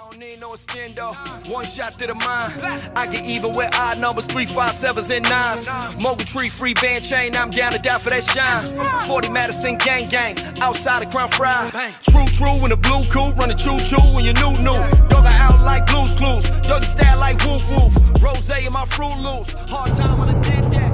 don't need no extendo. One shot to the mind. I get even with odd numbers, 3, 5, 7s, and 9s. Mogul tree, free band chain, I'm down to die for that shine. 40 Madison gang gang, outside of Crown Fry. True, in the blue coupe, running choo-choo when you new. Dog out like Blue's Clues, doggy style like woof woof. Rose in my Fruit Loops, hard time when I did that.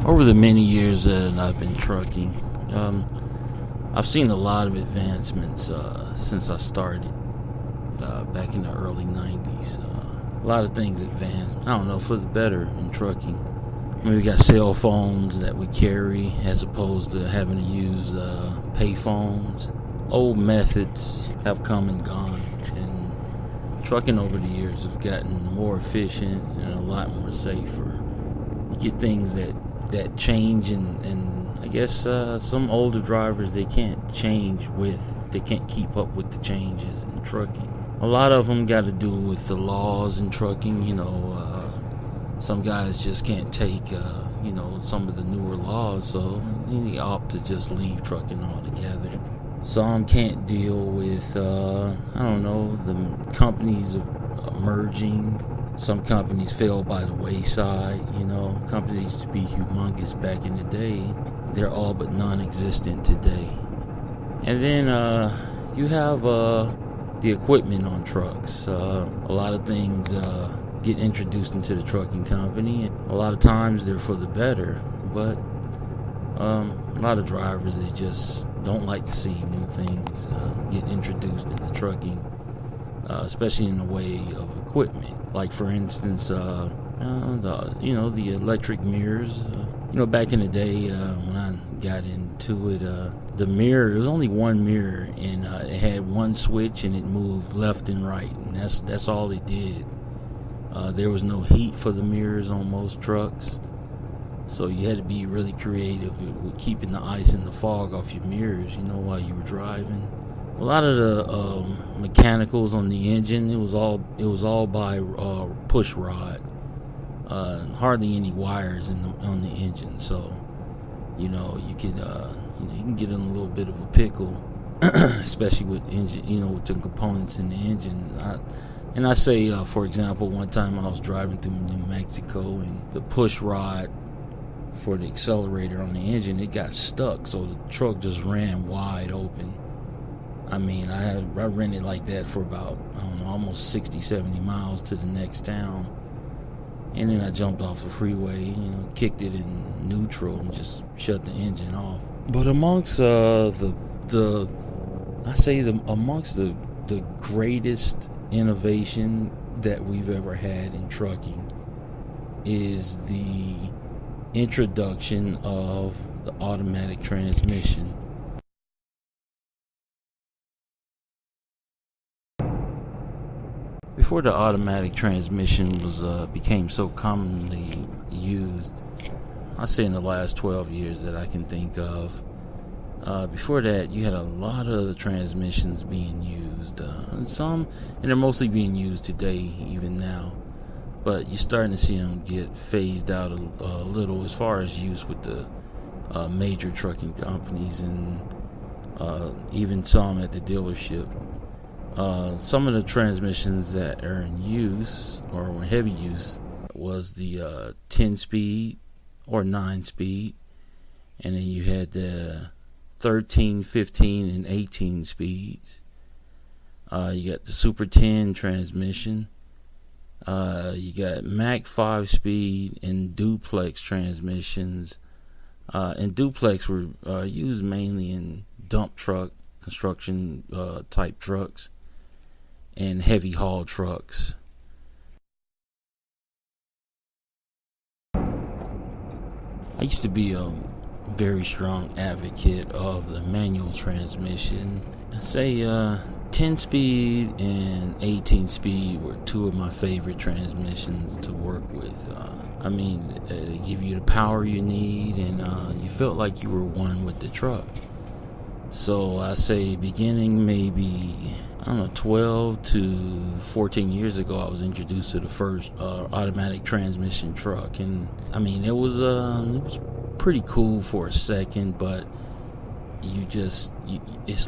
Over the many years that I've been trucking, I've seen a lot of advancements since I started back in the early 90s. A lot of things advanced, I don't know, for the better in trucking. I mean, we got cell phones that we carry as opposed to having to use pay phones. Old methods have come and gone, and trucking over the years have gotten more efficient and a lot more safer. You get things that change, and I guess some older drivers, they can't keep up with the changes in trucking. A lot of them got to do with the laws in trucking. Some guys just can't take some of the newer laws, so they opt to just leave trucking altogether. Some can't deal with the companies merging. Some companies fell by the wayside. Companies used to be humongous back in the day. They're all but non-existent today. And then you have the equipment on trucks. A lot of things get introduced into the trucking company. A lot of times they're for the better, but a lot of drivers, they just don't like to see new things get introduced into trucking, especially in the way of equipment. Like, for instance, the electric mirrors. Back in the day when I got into it, the mirror, it was only one mirror, and it had one switch, and it moved left and right, and that's all it did. There was no heat for the mirrors on most trucks, so you had to be really creative with keeping the ice and the fog off your mirrors, while you were driving. A lot of the mechanicals on the engine, it was all by push rod. Hardly any wires on the engine, so you can get in a little bit of a pickle, especially with engine, with the components in the engine. I say, for example, one time I was driving through New Mexico, and the push rod for the accelerator on the engine, it got stuck, so the truck just ran wide open. I mean, I ran it like that for about, almost 60, 70 miles to the next town. And then I jumped off the freeway, kicked it in neutral and just shut the engine off. But amongst amongst the greatest innovation that we've ever had in trucking is the introduction of the automatic transmission. Before the automatic transmission became so commonly used, I say in the last 12 years that I can think of, before that you had a lot of the transmissions being used, and they're mostly being used today, even now, but you're starting to see them get phased out a little as far as use with the major trucking companies, and even some at the dealership. Some of the transmissions that are in use, or were heavy use, was the 10-speed or 9-speed, and then you had the 13, 15, and 18 speeds. You got the Super 10 transmission. You got Mach 5-speed and duplex transmissions. And duplex were used mainly in dump truck construction type trucks and heavy haul trucks. I used to be a very strong advocate of the manual transmission. I say 10 speed and 18 speed were two of my favorite transmissions to work with. They give you the power you need, and you felt like you were one with the truck. So I say beginning maybe, 12 to 14 years ago, I was introduced to the first automatic transmission truck. And it was pretty cool for a second, but it's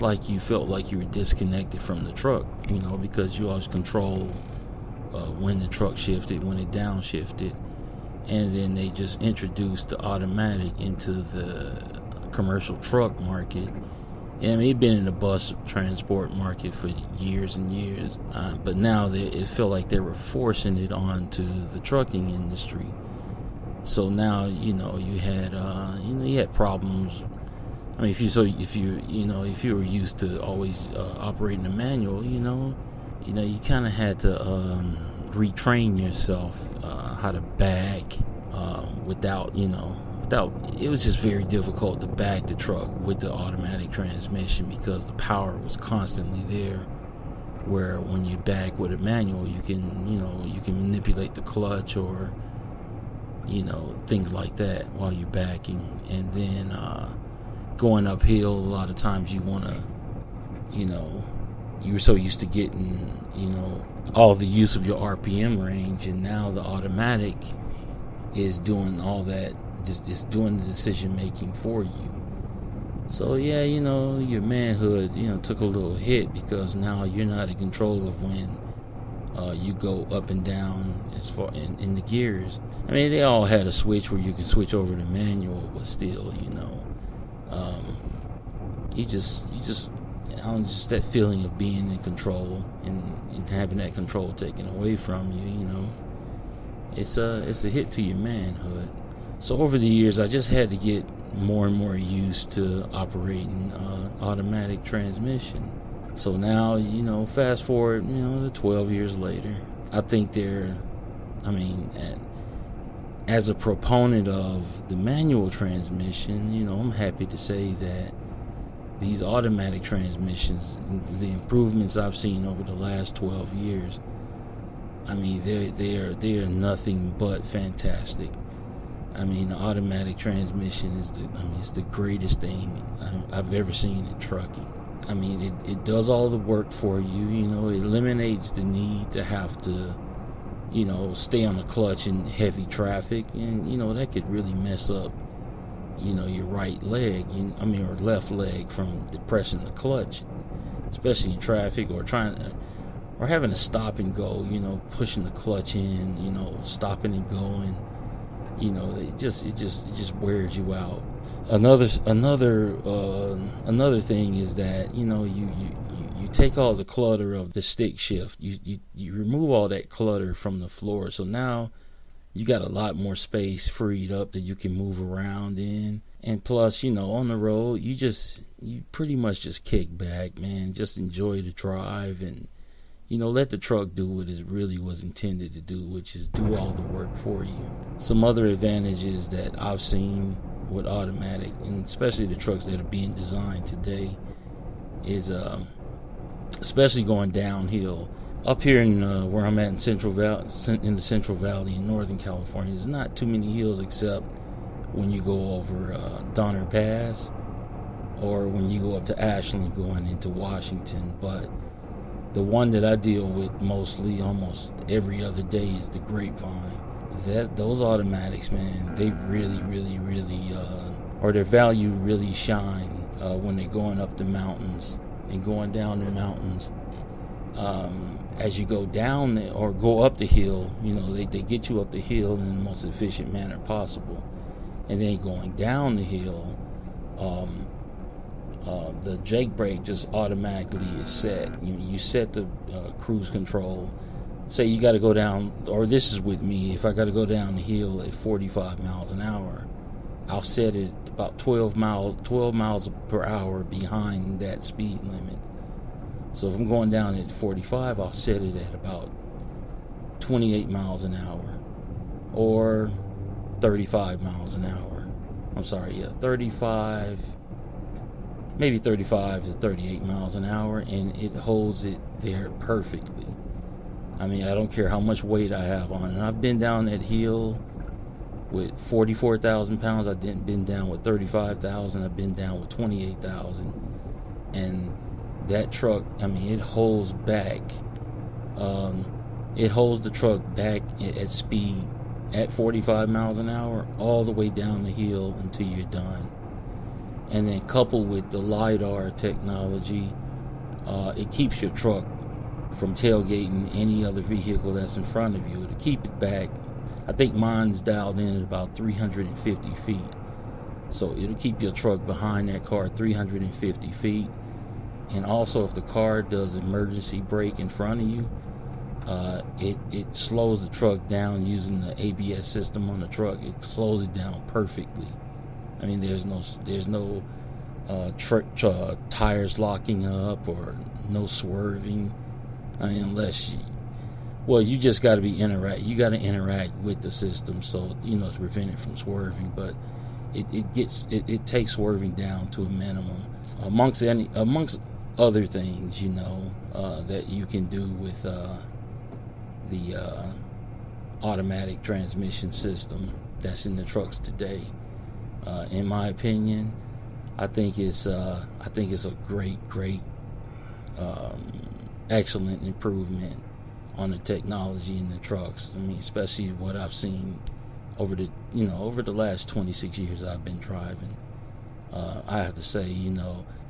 like you felt like you were disconnected from the truck, because you always control when the truck shifted, when it downshifted. And then they just introduced the automatic into the commercial truck market. And it'd been in the bus transport market for years and years, but now it felt like they were forcing it onto the trucking industry. So now you had problems. If you were used to always operating a manual, you kind of had to retrain yourself how to back without. It was just very difficult to back the truck with the automatic transmission because the power was constantly there. Where when you back with a manual, you can manipulate the clutch or things like that while you're backing. And then going uphill, a lot of times you want to, you were so used to getting all the use of your RPM range, and now the automatic is doing all that. Just it's doing the decision making for you. So yeah, your manhood, took a little hit because now you're not in control of when you go up and down as far in the gears. They all had a switch where you can switch over to manual, but still, you just that feeling of being in control and having that control taken away from you. It's a hit to your manhood. So over the years, I just had to get more and more used to operating automatic transmission. So now, fast forward, to 12 years later, I think as a proponent of the manual transmission, I'm happy to say that these automatic transmissions, the improvements I've seen over the last 12 years, they are nothing but fantastic. The automatic transmission is it's the greatest thing I've ever seen in trucking. It does all the work for you. It eliminates the need to have to, stay on the clutch in heavy traffic, and that could really mess up, your right leg, or left leg from depressing the clutch, especially in traffic or having to stop and go, pushing the clutch in, stopping and going. It just wears you out. Another thing is that you take all the clutter of the stick shift. You remove all that clutter from the floor. So now you got a lot more space freed up that you can move around in. And plus, on the road, you pretty much just kick back, man. Just enjoy the drive and let the truck do what it really was intended to do, which is do all the work for you. Some other advantages that I've seen with automatic, and especially the trucks that are being designed today, is especially going downhill. Up here in where I'm at in the Central Valley in Northern California, there's not too many hills except when you go over Donner Pass or when you go up to Ashland going into Washington. But the one that I deal with mostly, almost every other day, is the Grapevine. Those automatics, man, they really, really, really, or their value really shine when they're going up the mountains and going down the mountains. As you go down or go up the hill, they get you up the hill in the most efficient manner possible. And then going down the hill, the Jake brake just automatically is set. You set the cruise control. Say you got to go down, or this is with me, if I got to go down the hill at 45 miles an hour, I'll set it about 12 miles per hour behind that speed limit. So if I'm going down at 45, I'll set it at about 28 miles an hour or 35 miles an hour. I'm sorry, yeah, 35, maybe 35 to 38 miles an hour, and it holds it there perfectly. I mean, I don't care how much weight I have on it. I've been down that hill with 44,000 pounds. I've been down with 35,000. I've been down with 28,000. And that truck, I mean, it holds back. It holds the truck back at speed at 45 miles an hour all the way down the hill until you're done. And then coupled with the LiDAR technology, it keeps your truck from tailgating any other vehicle that's in front of you. To keep it back, I think mine's dialed in at about 350 feet. So it'll keep your truck behind that car 350 feet. And also, if the car does emergency brake in front of you, it slows the truck down using the ABS system on the truck. It slows it down perfectly. I mean, there's no tires locking up or no swerving. I mean, unless you just got to you got to interact with the system, so to prevent it from swerving. But it takes swerving down to a minimum, amongst other things that you can do with the automatic transmission system that's in the trucks today. In my opinion, I think it's a great excellent improvement on the technology in the trucks. I mean, especially what I've seen over the last 26 years I've been driving. I have to say,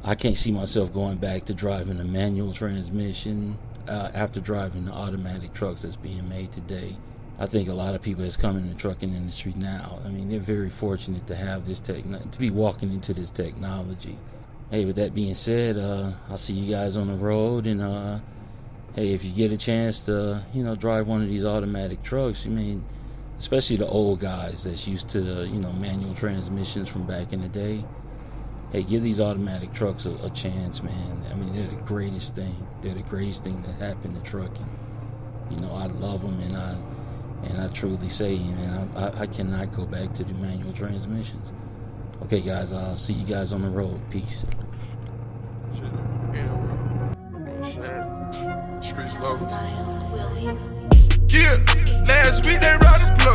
I can't see myself going back to driving a manual transmission after driving the automatic trucks that's being made today. I think a lot of people that's coming in the trucking industry now, I mean, they're very fortunate to have this to be walking into this technology. Hey, with that being said, I'll see you guys on the road, and hey, if you get a chance to, drive one of these automatic trucks, I mean, especially the old guys that's used to the, manual transmissions from back in the day, hey, give these automatic trucks a chance, man. I mean, they're the greatest thing. They're the greatest thing that happened to trucking. I love them, and I truly say, man, I cannot go back to the manual transmissions. Okay, guys, I'll see you guys on the road. Peace. Streets lovers. Yeah, last week they robbed the plug.